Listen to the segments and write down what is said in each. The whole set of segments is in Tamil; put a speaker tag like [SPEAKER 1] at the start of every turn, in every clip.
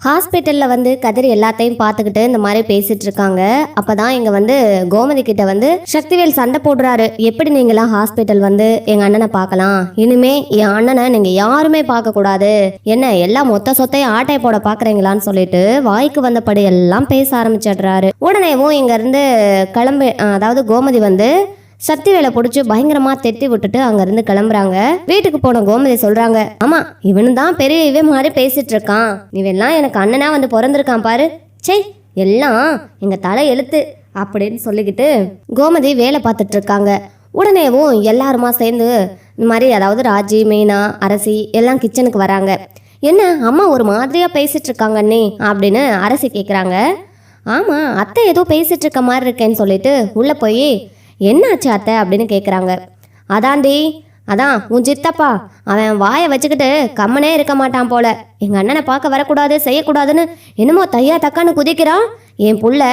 [SPEAKER 1] ஹாஸ்பிட்டலில் வந்து கதிர் எல்லாத்தையும் பார்த்துக்கிட்டு இந்த மாதிரி பேசிட்டு இருக்காங்க. அப்பதான் இங்க வந்து கோமதி கிட்ட வந்து சக்திவேல் சண்டை போடுறாரு. எப்படி நீங்களாம் ஹாஸ்பிட்டல் வந்து எங்க அண்ணனை பார்க்கலாம், இனிமே என் அண்ணனை நீங்க யாருமே பார்க்க கூடாது, என்ன எல்லாம் மொத்த சொத்தையும் ஆட்டை போட பாக்குறீங்களான்னு சொல்லிட்டு வாய்க்கு வந்தபடி எல்லாம் பேச ஆரம்பிச்சிடுறாரு. உடனேவும் இங்க இருந்து கிளம்பி அதாவது கோமதி வந்து சக்திவேலை பிடிச்சி பயங்கரமா தெட்டி விட்டுட்டு அங்க இருந்து கிளம்புறாங்க. வீட்டுக்கு போன கோமதி சொல்றாங்க, ஆமா இவனு தான் பெரிய இவன் மாதிரி பேசிட்டு இருக்கான், இவெல்லாம் எனக்கு அண்ணனா வந்து பிறந்திருக்கான் பாரு, சே எல்லாம் எங்க தலை எழுத்து அப்படின்னு சொல்லிக்கிட்டு கோமதி வேலை பார்த்துட்டு இருக்காங்க. உடனேவும் எல்லாருமா சேர்ந்து இந்த மாதிரி அதாவது ராஜி மீனா அரசி எல்லாம் கிச்சனுக்கு வராங்க. என்ன அம்மா ஒரு மாதிரியா பேசிட்டு இருக்காங்க அண்ணே அப்படின்னு அரசி கேட்குறாங்க. ஆமா அத்தை ஏதோ பேசிட்டு இருக்க மாதிரி இருக்கேன்னு சொல்லிட்டு உள்ள போய் என்னாச்சு அத்தை அப்படின்னு கேட்குறாங்க. அதாண்டி அதான் உன் சித்தப்பா அவன் வாயை வச்சுக்கிட்டு கம்மனே இருக்க மாட்டான் போல, எங்கள் அண்ணனை பார்க்க வரக்கூடாது செய்யக்கூடாதுன்னு என்னமோ தையா தக்கான்னு குதிக்கிறான். என் புள்ள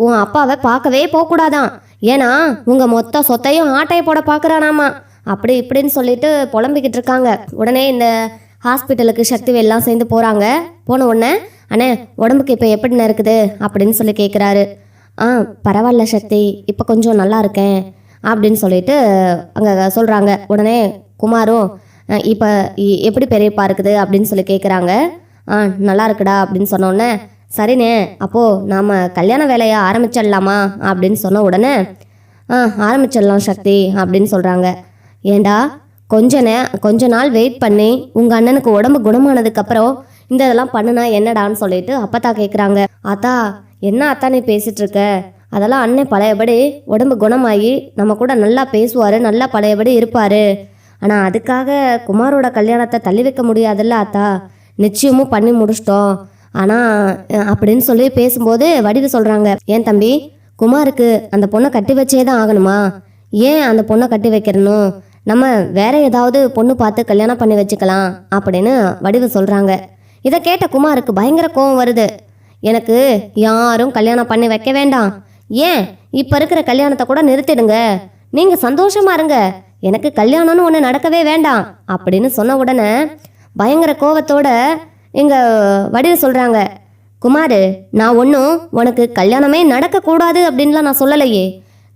[SPEAKER 1] உன் அப்பாவை பார்க்கவே போகக்கூடாதான், ஏன்னா உங்கள் மொத்த சொத்தையும் ஆட்டையை போட பார்க்குறானாமா அப்படி இப்படின்னு சொல்லிட்டு புலம்பிக்கிட்டு இருக்காங்க. உடனே இந்த ஹாஸ்பிட்டலுக்கு சக்திவேல்லாம் சேர்ந்து போகிறாங்க. போன உடனே அண்ணே உடம்புக்கு இப்போ எப்படின்னு இருக்குது அப்படின்னு சொல்லி கேட்குறாரு. பரவாயில்ல சக்தி, இப்போ கொஞ்சம் நல்லா இருக்கேன் அப்படின்னு சொல்லிட்டு அங்கே சொல்கிறாங்க. உடனே குமாரும் இப்போ எப்படி பெரியப்பா இருக்குது அப்படின்னு சொல்லி கேட்குறாங்க. நல்லா இருக்குடா அப்படின்னு சொன்னோடனே சரிண்ணே அப்போது நாம் கல்யாண வேலையை ஆரம்பிச்சிடலாமா அப்படின்னு சொன்ன உடனே ஆரம்பிச்சிடலாம் சக்தி அப்படின்னு சொல்கிறாங்க. ஏண்டா கொஞ்ச நாள் வெயிட் பண்ணி உங்கள் அண்ணனுக்கு உடம்பு குணமானதுக்கப்புறம் இந்த இதெல்லாம் பண்ணுனா என்னடான்னு சொல்லிட்டு அப்பத்தா கேட்குறாங்க. அத்தா என்ன அத்தா நீ பேசிகிட்டு இருக்க, அதெல்லாம் அண்ணன் பழையபடி உடம்பு குணமாகி நம்ம கூட நல்லா பேசுவார், நல்லா பழையபடி இருப்பார், ஆனால் அதுக்காக குமாரோட கல்யாணத்தை தள்ளி வைக்க முடியாதுல்ல அத்தா, நிச்சயமும் பண்ணி முடிச்சிட்டோம் ஆனால் அப்படின்னு சொல்லி பேசும்போது வடிவு சொல்கிறாங்க. ஏன் தம்பி குமாருக்கு அந்த பொண்ணை கட்டி வச்சே தான் ஆகணுமா, ஏன் அந்த பொண்ணை கட்டி வைக்கிறணும், நம்ம வேற ஏதாவது பொண்ணு பார்த்து கல்யாணம் பண்ணி வச்சுக்கலாம் அப்படின்னு வடிவு சொல்கிறாங்க. இதை கேட்ட குமாருக்கு பயங்கர கோவம் வருது. எனக்கு யாரும் கல்யாணம் பண்ணி வைக்க வேண்டாம், ஏன் இப்போ இருக்கிற கல்யாணத்தை கூட நிறுத்திடுங்க, நீங்கள் சந்தோஷமா இருங்க, எனக்கு கல்யாணம்னு ஒன்று நடக்கவே வேண்டாம் அப்படின்னு சொன்ன உடனே பயங்கர கோவத்தோட எங்கள் வடிவு சொல்கிறாங்க. குமார் நான் ஒன்றும் உனக்கு கல்யாணமே நடக்கக்கூடாது அப்படின்லாம் நான் சொல்லலையே,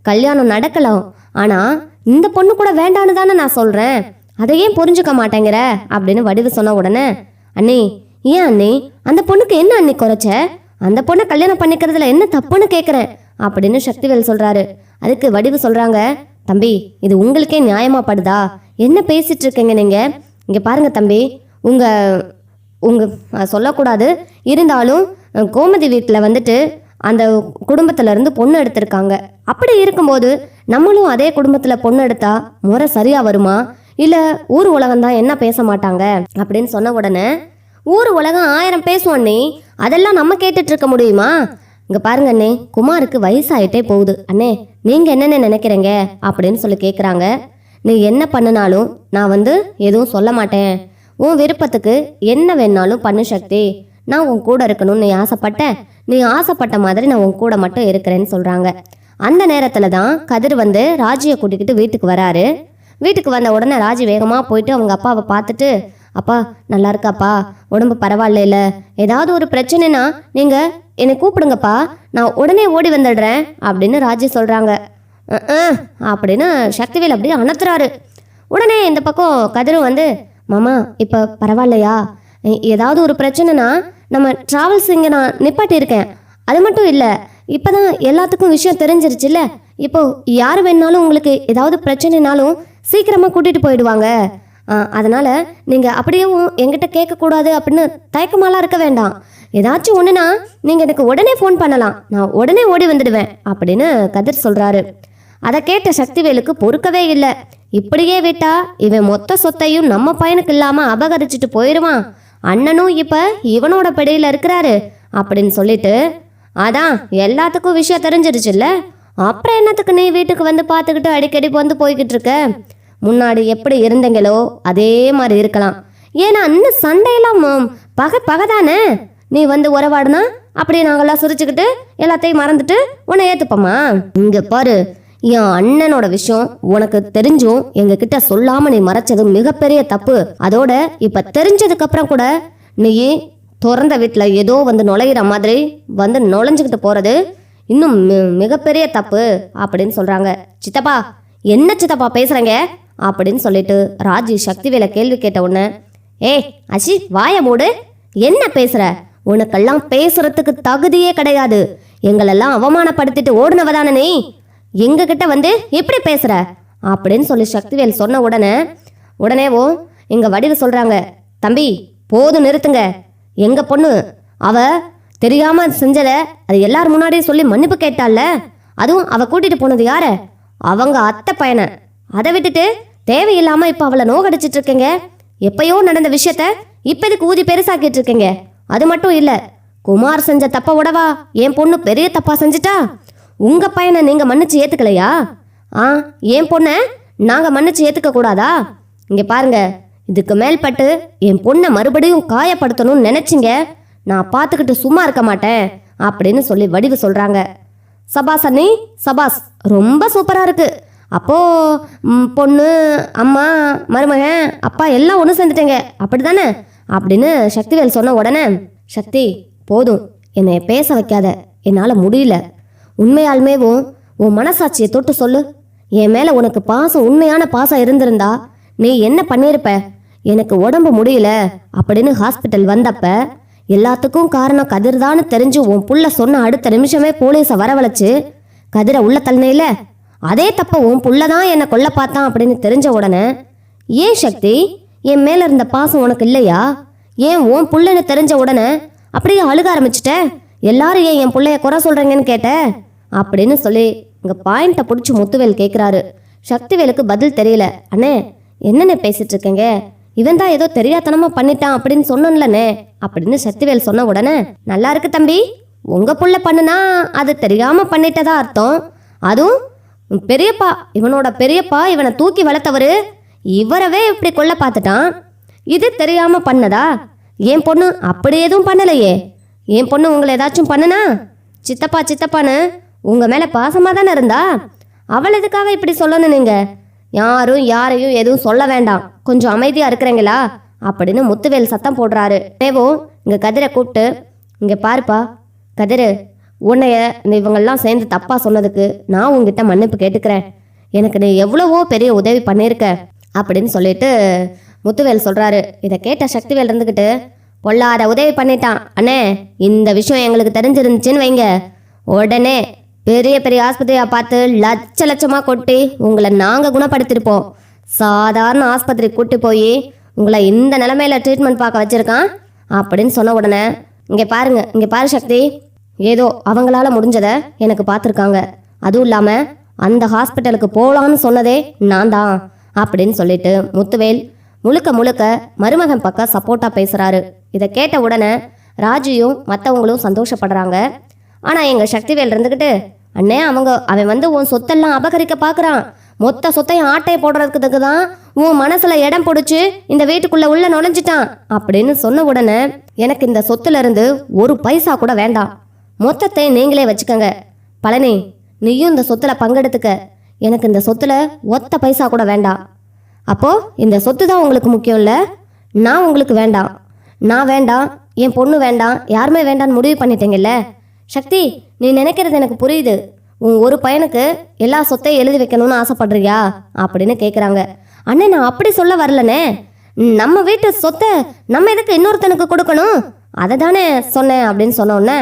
[SPEAKER 1] கல்யாணம் நடக்கலாம், ஆனால் இந்த பொண்ணு கூட வேண்டான்னு தானே நான் சொல்கிறேன், அதையே புரிஞ்சுக்க மாட்டேங்கிற அப்படின்னு வடிவு சொன்ன உடனே அண்ணி ஏன் அண்ணி அந்த பொண்ணுக்கு என்ன அண்ணி குறைச்ச, அந்த பொண்ணை கல்யாணம் பண்ணிக்கிறதுல என்ன தப்புன்னு கேட்குறேன் அப்படின்னு சக்திவேல் சொல்கிறாரு. அதுக்கு வடிவு சொல்கிறாங்க, தம்பி இது உங்களுக்கே நியாயமா படுதா, என்ன பேசிட்டு இருக்கீங்க நீங்கள், இங்கே பாருங்க தம்பி உங்கள் சொல்லக்கூடாது, இருந்தாலும் கோமதி வீட்டில் வந்துட்டு அந்த குடும்பத்திலேருந்து பொண்ணு எடுத்திருக்காங்க, அப்படி இருக்கும்போது நம்மளும் அதே குடும்பத்தில் பொண்ணு எடுத்தா முறை சரியாக வருமா, இல்லை ஊர் உலகம்தான் என்ன பேச மாட்டாங்க அப்படின்னு சொன்ன உடனே ஊர் உலகம் 1000 பேசுவோம் அண்ணே, அதெல்லாம் நம்ம கேட்டுட்டு இருக்க முடியுமா, இங்கே பாருங்க அண்ணே குமாருக்கு வயசாயிட்டே போகுது, அண்ணே நீங்கள் என்னென்ன நினைக்கிறீங்க அப்படின்னு சொல்லி கேட்குறாங்க. நீ என்ன பண்ணினாலும் நான் வந்து எதுவும் சொல்ல மாட்டேன், உன் விருப்பத்துக்கு என்ன வேணாலும் பண்ணு சக்தி, நான் உன் கூட இருக்கணும்னு நீ ஆசைப்பட்டேன், நீ ஆசைப்பட்ட மாதிரி நான் உன் கூட மட்டும் இருக்கிறேன்னு சொல்கிறாங்க. அந்த நேரத்தில் தான் கதிர் வந்து ராஜியை கூட்டிக்கிட்டு வீட்டுக்கு வராரு. வீட்டுக்கு வந்த உடனே ராஜி வேகமாக போயிட்டு அவங்க அப்பாவை பார்த்துட்டு, அப்பா நல்லா இருக்காப்பா, உடம்பு பரவாயில்ல, ஏதாவது ஒரு பிரச்சனைனா நீங்கள் என்னை கூப்பிடுங்கப்பா, நான் உடனே ஓடி வந்துடுறேன் அப்படின்னு ராஜி சொல்கிறாங்க. அப்படின்னு சக்திவேல் அப்படியே அணத்துறாரு. உடனே இந்த பக்கம் கதிரும் வந்து, மாமா இப்போ பரவாயில்லையா, ஏதாவது ஒரு பிரச்சனைனா நம்ம ட்ராவல்ஸ் இங்கே நான் நிப்பாட்டியிருக்கேன், அது மட்டும் இல்லை இப்போ தான் எல்லாத்துக்கும் விஷயம் தெரிஞ்சிருச்சுல்ல, இப்போ யார் வேணாலும் உங்களுக்கு ஏதாவது பிரச்சனைனாலும் சீக்கிரமாக கூட்டிகிட்டு போயிடுவாங்க, அதனால் நீங்கள் அப்படியே என்கிட்ட கேட்கக்கூடாது அப்படின்னு தயக்கமாலாம் இருக்க வேண்டாம், ஏதாச்சும் ஒன்றுனா நீங்கள் எனக்கு உடனே ஃபோன் பண்ணலாம், நான் உடனே ஓடி வந்துடுவேன் அப்படின்னு கதிர் சொல்கிறாரு. அதை கேட்ட சக்திவேலுக்கு பொறுக்கவே இல்லை. இப்படியே விட்டா இவன் மொத்த சொத்தையும் நம்ம பையனுக்கு இல்லாமல் அபகரிச்சுட்டு போயிடுவான், அண்ணனும் இப்போ இவனோட பிடியில் இருக்கிறாரு அப்படின்னு சொல்லிட்டு, அதான் எல்லாத்துக்கும் விஷயம் தெரிஞ்சிருச்சுல்ல, அப்புறம் என்னத்துக்கு நீ வீட்டுக்கு வந்து பார்த்துக்கிட்டு அடிக்கடி வந்து போய்கிட்டு இருக்க, முன்னாடி எப்படி இருந்தீங்களோ அதே மாதிரி இருக்கலாம், ஏன்னா இன்னும் சண்டையெல்லாம் பகதானே, நீ வந்து உறவாடுனா அப்படியே நாங்கள்லாம் சிரிச்சுக்கிட்டு எல்லாத்தையும் மறந்துட்டு உன்னை ஏற்றுப்போமா, இங்கே பாரு என் அண்ணனோட விஷயம் உனக்கு தெரிஞ்சும் எங்ககிட்ட சொல்லாம நீ மறைச்சது மிகப்பெரிய தப்பு, அதோட இப்ப தெரிஞ்சதுக்கு அப்புறம் கூட நீ திறந்த வீட்டில் ஏதோ வந்து நுழையிற மாதிரி வந்து நுழைஞ்சுக்கிட்டு போகிறது இன்னும் மிகப்பெரிய தப்பு அப்படின்னு சொல்கிறாங்க. சித்தப்பா என்ன சித்தப்பா பேசுகிறேங்க அப்படின்னு சொல்லிட்டு ராஜி சக்திவேலை கேள்வி கேட்ட உடனே, ஏய் அச்சி வாய மூடு, என்ன பேசுகிற? உனக்கெல்லாம் பேசுறதுக்கு தகுதியே கிடையாது. எங்களெல்லாம் அவமானப்படுத்திட்டு ஓடுனவதானே நீ, எங்ககிட்ட வந்து எப்படி பேசுற அப்படின்னு சொல்லி சக்திவேல் சொன்ன உடனேவோ எங்க வடிவு சொல்றாங்க, தம்பி போதும் நிறுத்துங்க. எங்க பொண்ணு அவ தெரியாம செஞ்சத அது எல்லாரும் முன்னாடியே சொல்லி மன்னிப்பு கேட்டால, அதுவும் அவ கூட்டிட்டு போனது யார? அவங்க அத்தை பையனை. அதை விட்டுட்டு தேவையில்லாம இப்ப அவளை நோகடிச்சிட்டு இருக்கீங்க. எப்பயோ நடந்த விஷயத்த இப்ப இதுக்கு ஊதி பெருசாக்கிட்டு இருக்கீங்க. அது மட்டும் இல்ல, குமார் செஞ்ச தப்ப விடவா என் பொண்ணு பெரிய தப்பா செஞ்சுட்டா? உங்க பையனை நீங்க மன்னிச்சு ஏத்துக்கலையா? என் பொண்ணை நாங்க மன்னிச்சு ஏத்துக்க கூடாதா? இங்க பாருங்க, இதுக்கு மேல்பட்டு என் பொண்ணை மறுபடியும் காயப்படுத்தணும்னு நினைச்சிங்க, நான் பார்த்துக்கிட்டு சும்மா இருக்க மாட்டேன் அப்படின்னு சொல்லி வடிவு சொல்றாங்க. சபாஸ் அண்ணி, சபாஸ், ரொம்ப சூப்பரா இருக்கு. அப்போ பொண்ணு, அம்மா, மருமகன், அப்பா எல்லாம் ஒன்று சேர்ந்துட்டேங்க அப்படிதானே அப்படின்னு சக்திவேல் சொன்ன உடனே, சக்தி போதும், என்னை பேச வைக்காத, என்னால் முடியல. உண்மையாலுமேவும் உன் மனசாட்சியை தொட்டு சொல்லு. என் மேலே உனக்கு பாசம், உண்மையான பாசம் இருந்திருந்தா நீ என்ன பண்ணியிருப்ப? எனக்கு உடம்பு முடியல அப்படின்னு ஹாஸ்பிட்டல் வந்தப்ப எல்லாத்துக்கும் காரணம் கதிர்தான்னு தெரிஞ்சு உன் புள்ள சொன்ன அடுத்த நிமிஷமே போலீஸை வரவழைச்சு கதிரை உள்ள தள்ளினையில, அதே தப்ப உன் புள்ளதான் என்னை கொல்ல பார்த்தான் அப்படின்னு தெரிஞ்ச உடனே, ஏன் சக்தி என் மேல இருந்த பாசம் உனக்கு இல்லையா? ஏன் உன் புள்ளன்னு தெரிஞ்ச உடனே அப்படியே அழுக ஆரம்பிச்சிட்ட? எல்லாரும் ஏன் என் பிள்ளைய குறை சொல்றீங்கன்னு கேட்ட அப்படின்னு சொல்லி இங்க பாயிண்ட்டை பிடிச்சி முத்துவேல் கேட்குறாரு. சக்திவேலுக்கு பதில் தெரியல. அண்ணே என்னென்ன பேசிட்டு இருக்கீங்க? இவன் தான் ஏதோ தெரியாதனமா பண்ணிட்டான் அப்படின்னு சொன்னோன்லண்ணே அப்படின்னு சக்திவேல் சொன்ன உடனே, நல்லா இருக்கு தம்பி, உங்க புள்ள பண்ணுனா அது தெரியாம பண்ணிட்டதா அர்த்தம். அதுவும் பெரியப்பா, இவனோட பெரியப்பா இவனை தூக்கி வளர்த்தவரு இவரவே இப்படி கொல்ல பார்த்துட்டான். இது தெரியாம பண்ணதா? என் பொண்ணு அப்படி எதுவும் பண்ணலையே. என் பொண்ணு உங்களை ஏதாச்சும் பண்ணுனா? சித்தப்பா சித்தப்பான்னு உங்க மேல பாசமா தானே இருந்தா. அவள் எதுக்காக இப்படி சொல்லணும்? நீங்க யாரும் யாரையும் எதுவும் சொல்ல வேண்டாம், கொஞ்சம் அமைதியா இருக்கிறீங்களா அப்படின்னு முத்துவேல் சத்தம் போடுறாரு. தேவோ இங்க கதிரை கூப்பிட்டு, இங்க பாருப்பா கதிரு, உன்னைய இவங்கெல்லாம் சேர்ந்து தப்பா சொன்னதுக்கு நான் உங்ககிட்ட மன்னிப்பு கேட்டுக்கிறேன். எனக்கு நீ எவ்வளவோ பெரிய உதவி பண்ணியிருக்க அப்படின்னு சொல்லிட்டு முத்துவேல் சொல்றாரு. இதை கேட்ட சக்திவேல் இருந்துக்கிட்டு, பொல்லாத உதவி பண்ணிட்டான் அண்ணே, இந்த விஷயம் எங்களுக்கு தெரிஞ்சிருந்துச்சுன்னு வைங்க, உடனே பெரிய பெரிய ஆஸ்பத்திரியா பார்த்து லட்சமா கொட்டி உங்களை நாங்க குணப்படுத்திருப்போம். சாதாரண ஆஸ்பத்திரி கூட்டி போய் உங்களை இந்த நிலைமையில ட்ரீட்மெண்ட் பார்க்க வச்சிருக்கான் அப்படின்னு சொன்ன உடனே, இங்கே பாரு சக்தி, ஏதோ அவங்களால முடிஞ்சதை எனக்கு பார்த்துருக்காங்க. அதுவும் இல்லாமல் அந்த ஹாஸ்பிட்டலுக்கு போகலான்னு சொன்னதே நான் தான் அப்படின்னு சொல்லிட்டு முத்துவேல் முழுக்க மருமகன் பக்கம் சப்போர்ட்டாக பேசுகிறாரு. இதை கேட்ட உடனே ராஜியும் மற்றவங்களும் சந்தோஷப்படுறாங்க. ஆனால் எங்கள் சக்திவேல் இருந்துக்கிட்டு, அண்ணே அவன் வந்து உன் சொத்தெல்லாம் அபகரிக்க பார்க்குறான், மொத்த சொத்தையும் ஆட்டையை போடுறதுக்கு தான் உன் மனசுல இடம் பிடிச்சி இந்த வீட்டுக்குள்ள உள்ள நுழைஞ்சிட்டான் அப்படின்னு சொன்ன உடனே, எனக்கு இந்த சொத்துல இருந்து ஒரு பைசா கூட வேண்டாம், மொத்தத்தை நீங்களே வச்சுக்கோங்க. பழனி நீயும் இந்த சொத்துல பங்கெடுத்துக்க, எனக்கு இந்த சொத்துல ஒத்த பைசா கூட வேண்டாம். அப்போ இந்த சொத்து தான் உங்களுக்கு முக்கியம் இல்லை, நான் உங்களுக்கு வேண்டாம், நான் வேண்டாம், என் பொண்ணு வேண்டாம், யாருமே வேண்டான்னு முடிவு பண்ணிட்டீங்கல்ல. சக்தி நீ நினைக்கிறது எனக்கு புரியுது, உன் ஒரு பையனுக்கு எல்லா சொத்தையும் எழுதி வைக்கணும்னு ஆசைப்படுறியா அப்படின்னு கேட்குறாங்க. அண்ணே நான் அப்படி சொல்ல வரலனே, நம்ம வீட்டு சொத்தை நம்ம எதுக்கு இன்னொருத்தனுக்கு கொடுக்கணும், அதை தானே சொன்னேன் அப்படின்னு சொன்னோன்னே,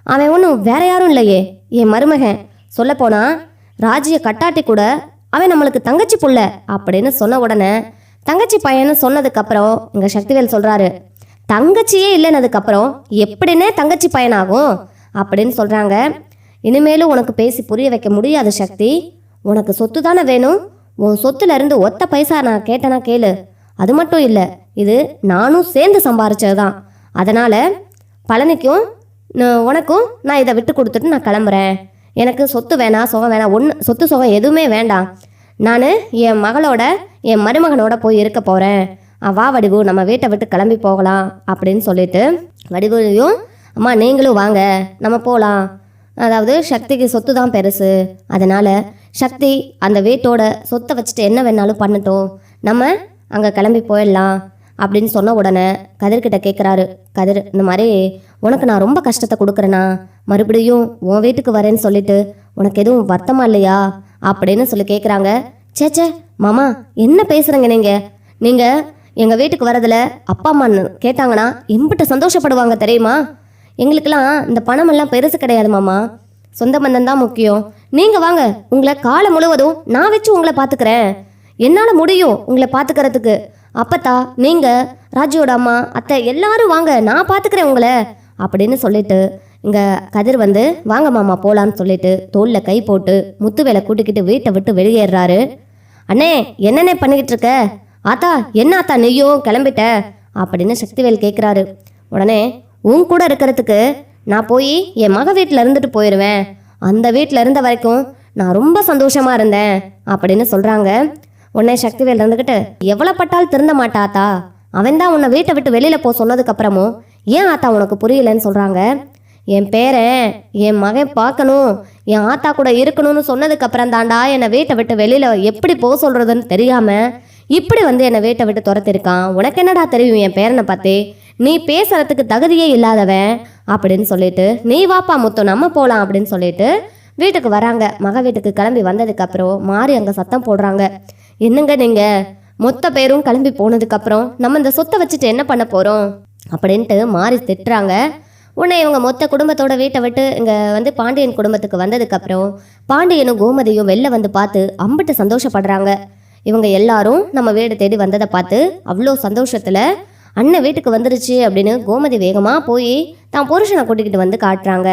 [SPEAKER 1] அவன் ஒன்றும் வேற யாரும் இல்லையே என் மருமகன், சொல்லப்போனா ராஜியை கட்டாட்டி கூட அவன் நம்மளுக்கு தங்கச்சி புள்ள அப்படின்னு சொன்ன உடனே, தங்கச்சி பையன்னு சொன்னதுக்கப்புறம் இங்கே சக்திவேல் சொல்கிறாரு, தங்கச்சியே இல்லைன்னதுக்கப்புறம் எப்படின்னே தங்கச்சி பையனாகும் அப்படின்னு சொல்கிறாங்க. இனிமேலும் உனக்கு பேசி புரிய வைக்க முடியாது சக்தி, உனக்கு சொத்து தானே வேணும், உன் சொத்துல இருந்து ஒத்த பைசா நான் கேட்டேனா கேளு. அது மட்டும் இல்லை, இது நானும் சேர்ந்து சம்பாரிச்சது தான். அதனால் பழனிக்கும் உனக்கும் நான் இதை விட்டு கொடுத்துட்டு நான் கிளம்புறேன். எனக்கு சொத்து வேணாம், சுகம் வேணாம், சொத்து சுகம் எதுவுமே வேண்டாம். நான் என் மகளோட என் மருமகனோட போய் இருக்க போகிறேன். வா வடிவு, நம்ம வீட்டை விட்டு கிளம்பி போகலாம் அப்படின்னு சொல்லிட்டு, வடிவையும் அம்மா நீங்களும் வாங்க நம்ம போகலாம், அதாவது சக்திக்கு சொத்து தான் பெருசு, அதனால் சக்தி அந்த வீட்டோட சொத்தை வச்சுட்டு என்ன வேணாலும் பண்ணட்டும், நம்ம அங்கே கிளம்பி போயிடலாம் அப்படின்னு சொன்ன உடனே கதிர்கிட்ட கேட்குறாரு. கதிர், இந்த மாதிரி உனக்கு நான் ரொம்ப கஷ்டத்தை கொடுக்குறேனா, மறுபடியும் உன் வீட்டுக்கு வரேன்னு சொல்லிட்டு உனக்கு எதுவும் வருத்தமா இல்லையா அப்படின்னு சொல்லி கேட்குறாங்க. சேச்சே மாமா, என்ன பேசுகிறீங்க நீங்கள் எங்கள் வீட்டுக்கு வரதில் அப்பா அம்மான்னு கேட்டாங்கன்னா எம்பிட்ட சந்தோஷப்படுவாங்க தெரியுமா? எங்களுக்கெல்லாம் இந்த பணமெல்லாம் பெருசு கிடையாது மாமா, சொந்த பந்தம் தான் முக்கியம். நீங்கள் வாங்க, உங்களை காலம் முழுவதும் நான் வச்சு உங்களை பார்த்துக்கிறேன். என்னால் முடியும் உங்களை பார்த்துக்கிறதுக்கு. அப்பத்தா, நீங்கள், ராஜியோட அம்மா, அத்தை எல்லாரும் வாங்க, நான் பார்த்துக்கிறேன் உங்களை அப்படின்னு சொல்லிட்டு இங்கே கதிர் வந்து வாங்க மாமா போகலான்னு சொல்லிட்டு தோளில் கை போட்டு முத்துவேலை கூட்டிக்கிட்டு வீட்டை விட்டு வெளியேறாரு. அண்ணே, என்னென்ன பண்ணிக்கிட்டு இருக்க? ஆத்தா, என்ன ஆத்தா நீயும் கிளம்பிட்ட அப்படின்னு சக்திவேல் கேட்குறாரு. உடனே, உன் கூட இருக்கிறதுக்கு நான் போய் என் மக வீட்டில் இருந்துட்டு போயிடுவேன். அந்த வீட்டில் இருந்த வரைக்கும் நான் ரொம்ப சந்தோஷமாக இருந்தேன் அப்படின்னு சொல்கிறாங்க. உடனே சக்திவேல் இருந்துக்கிட்டு, எவ்வளோ பட்டால் திருந்த மாட்டாத்தா, அவன் தான் உன்னை வீட்டை விட்டு வெளியில் போக சொன்னதுக்கப்புறமும் ஏன் ஆத்தா உனக்கு புரியலன்னு சொல்கிறாங்க. என் பேரன் என் மகன் பார்க்கணும், என் ஆத்தா கூட இருக்கணும்னு சொன்னதுக்கப்புறம் தாண்டா என்னை வீட்டை விட்டு வெளியில் எப்படி போக சொல்கிறதுன்னு தெரியாமல் இப்படி வந்து என்னை வீட்டை விட்டு துரத்திருக்கான். உனக்கு என்னடா தெரியும் என் பேரனை பார்த்து, நீ பேசுறதுக்கு தகுதியே இல்லாதவன் அப்படின்னு சொல்லிட்டு, நீ வாப்பா முத்து நம்ம போகலாம் அப்படின்னு சொல்லிட்டு வீட்டுக்கு வராங்க. மக வீட்டுக்கு கிளம்பி வந்ததுக்கப்புறம் மாறி அங்கே சத்தம் போடுறாங்க. என்னங்க நீங்கள் மொத்த பேரும் கிளம்பி போனதுக்கப்புறம் நம்ம இந்த சொத்தை வச்சுட்டு என்ன பண்ண போகிறோம் அப்படின்ட்டு மாறி திட்டுறாங்க. உடனே இவங்க மொத்த குடும்பத்தோட வீட்டை விட்டு இங்கே வந்து பாண்டியன் குடும்பத்துக்கு வந்ததுக்கப்புறம் பாண்டியனும் கோமதியும் வெளில வந்து பார்த்து அம்பிட்டு சந்தோஷப்படுறாங்க. இவங்க எல்லாரும் நம்ம வீடு தேடி வந்ததை பார்த்து அவ்வளோ சந்தோஷத்தில் அண்ணன் வீட்டுக்கு வந்துருச்சு அப்படின்னு கோமதி வேகமாக போய் தான் புருஷனை கூட்டிக்கிட்டு வந்து காட்டுறாங்க.